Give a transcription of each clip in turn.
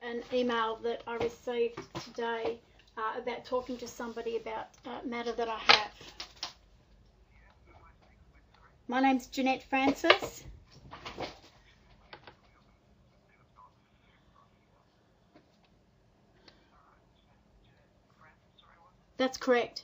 an email that I received today about talking to somebody about a matter that I have. My name's Jeanette Francis. That's correct.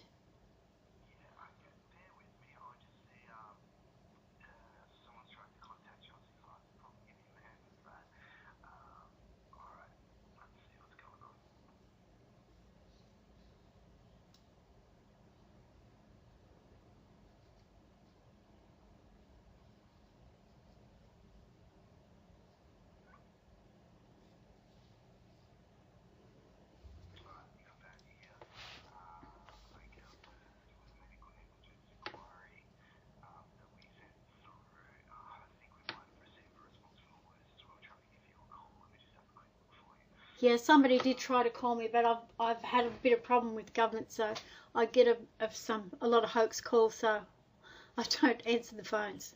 Yeah, somebody did try to call me, but I've had a bit of problem with government, so I get a lot of hoax calls, so I don't answer the phones.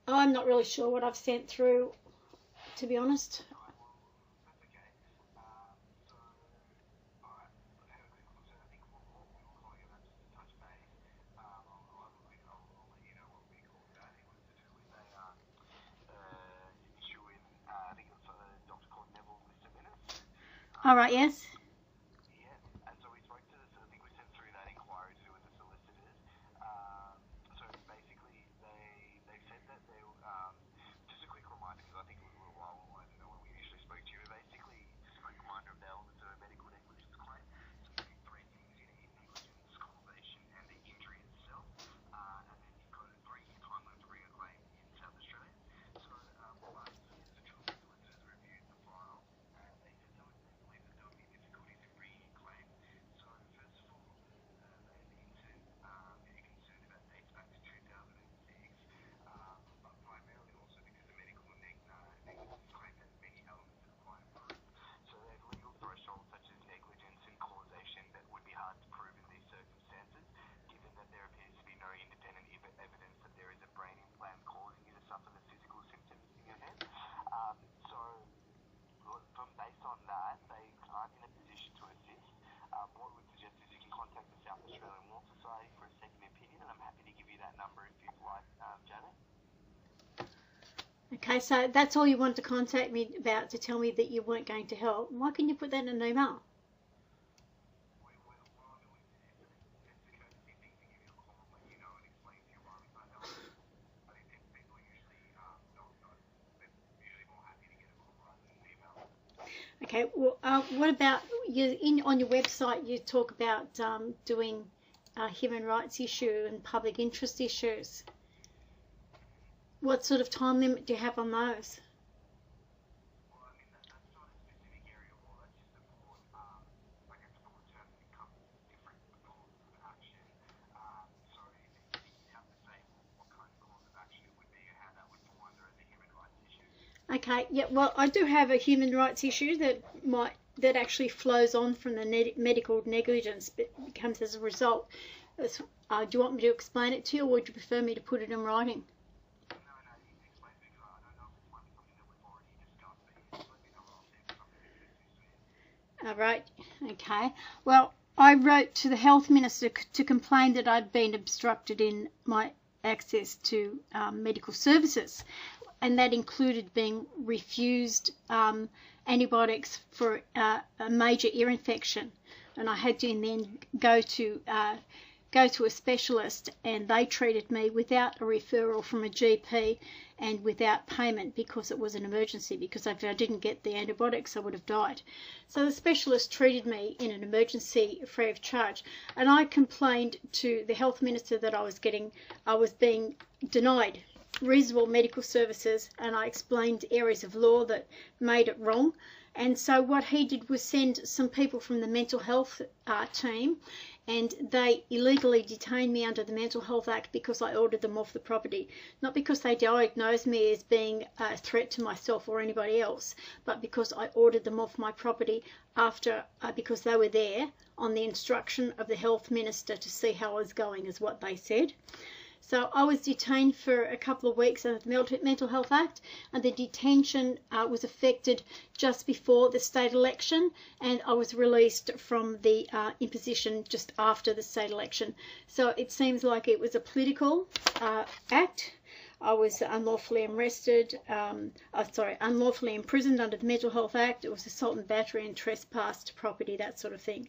I'm not really sure what I've sent through, to be honest. All right, yes. Okay, so that's all you wanted to contact me about, to tell me that you weren't going to help. Why couldn't you put that in an email? Okay, well, what about on your website? You talk about doing human rights issue and public interest issues. What sort of time limit do you have on those? Okay, yeah, well, I do have a human rights issue that actually flows on from the medical negligence, but comes as a result. Do you want me to explain it to you, or would you prefer me to put it in writing? All right, okay. Well, I wrote to the health minister to complain that I'd been obstructed in my access to medical services, and that included being refused antibiotics for a major ear infection, and I had to then go to a specialist, and they treated me without a referral from a GP and without payment, because it was an emergency, because if I didn't get the antibiotics I would have died. So the specialist treated me in an emergency free of charge, and I complained to the health minister that I was being denied reasonable medical services, and I explained areas of law that made it wrong. And so what he did was send some people from the mental health team and they illegally detained me under the Mental Health Act because I ordered them off the property. Not because they diagnosed me as being a threat to myself or anybody else, but because I ordered them off my property after because they were there on the instruction of the health minister to see how I was going, is what they said. So I was detained for a couple of weeks under the Mental Health Act, and the detention was affected just before the state election, and I was released from the imposition just after the state election. So it seems like it was a political act. I was unlawfully arrested, unlawfully imprisoned under the Mental Health Act. It was assault and battery and trespass to property, that sort of thing.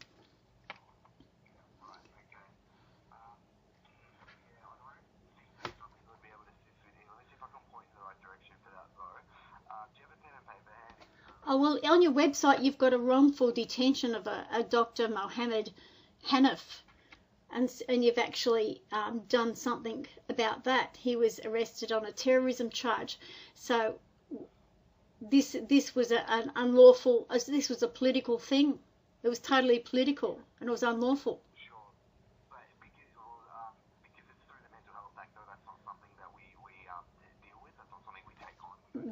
Oh, well, on your website you've got a wrongful detention of a Dr. Mohammed Hanif, and you've actually done something about that. He was arrested on a terrorism charge. So this was an unlawful, this was a political thing. It was totally political, and it was unlawful.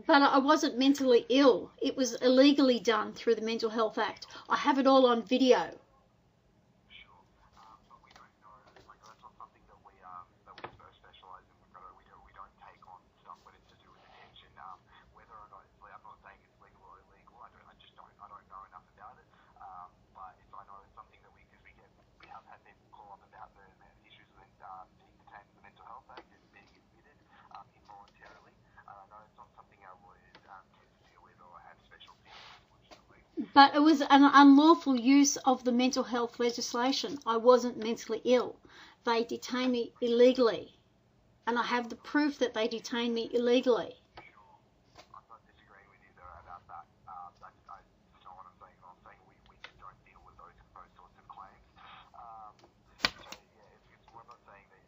But I wasn't mentally ill. It was illegally done through the Mental Health Act. I have it all on video. But it was an unlawful use of the mental health legislation. I wasn't mentally ill. They detained me illegally. And I have the proof that they detained me illegally. I'm not disagreeing with you though about that. That's not what I'm saying. I'm saying we just don't deal with those sorts of claims. I'm not saying that,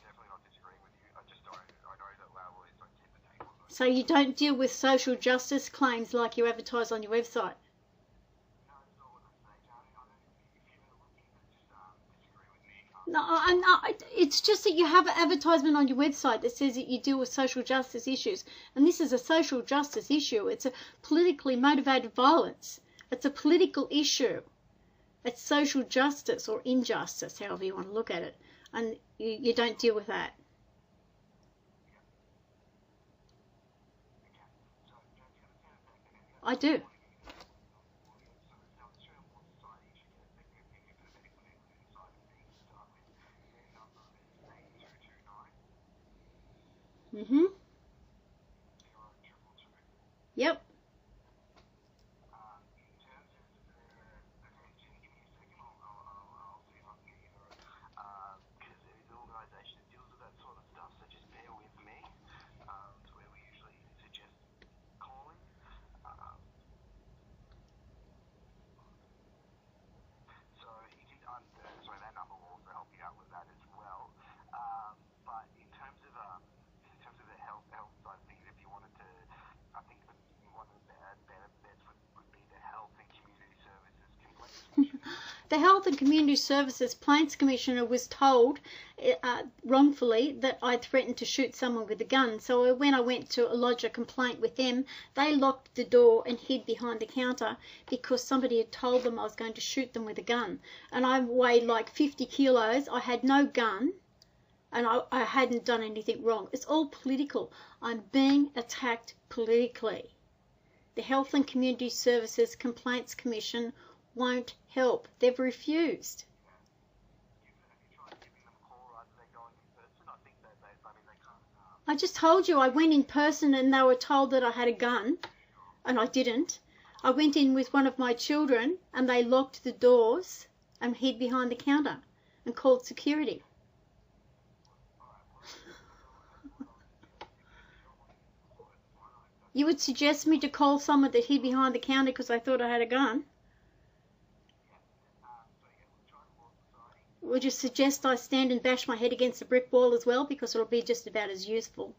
definitely not disagreeing with you. I know that lawyers don't tend to take on those. So you don't deal with social justice claims like you advertise on your website? No, it's just that you have an advertisement on your website that says that you deal with social justice issues. And this is a social justice issue. It's a politically motivated violence. It's a political issue. It's social justice or injustice, however you want to look at it. And you don't deal with that. I do. Mm-hmm. Yep. The Health and Community Services Plaints Commissioner was told wrongfully that I threatened to shoot someone with a gun. So when I went to lodge a complaint with them, they locked the door and hid behind the counter because somebody had told them I was going to shoot them with a gun. And I weighed like 50 kilos. I had no gun. And I hadn't done anything wrong. It's all political. I'm being attacked politically. The Health and Community Services Complaints Commission won't help. They've refused. I just told you I went in person and they were told that I had a gun, and I didn't. I went in with one of my children and they locked the doors and hid behind the counter and called security. You would suggest me to call someone that hid behind the counter because I thought I had a gun? Would you suggest I stand and bash my head against the brick wall as well, because it'll be just about as useful?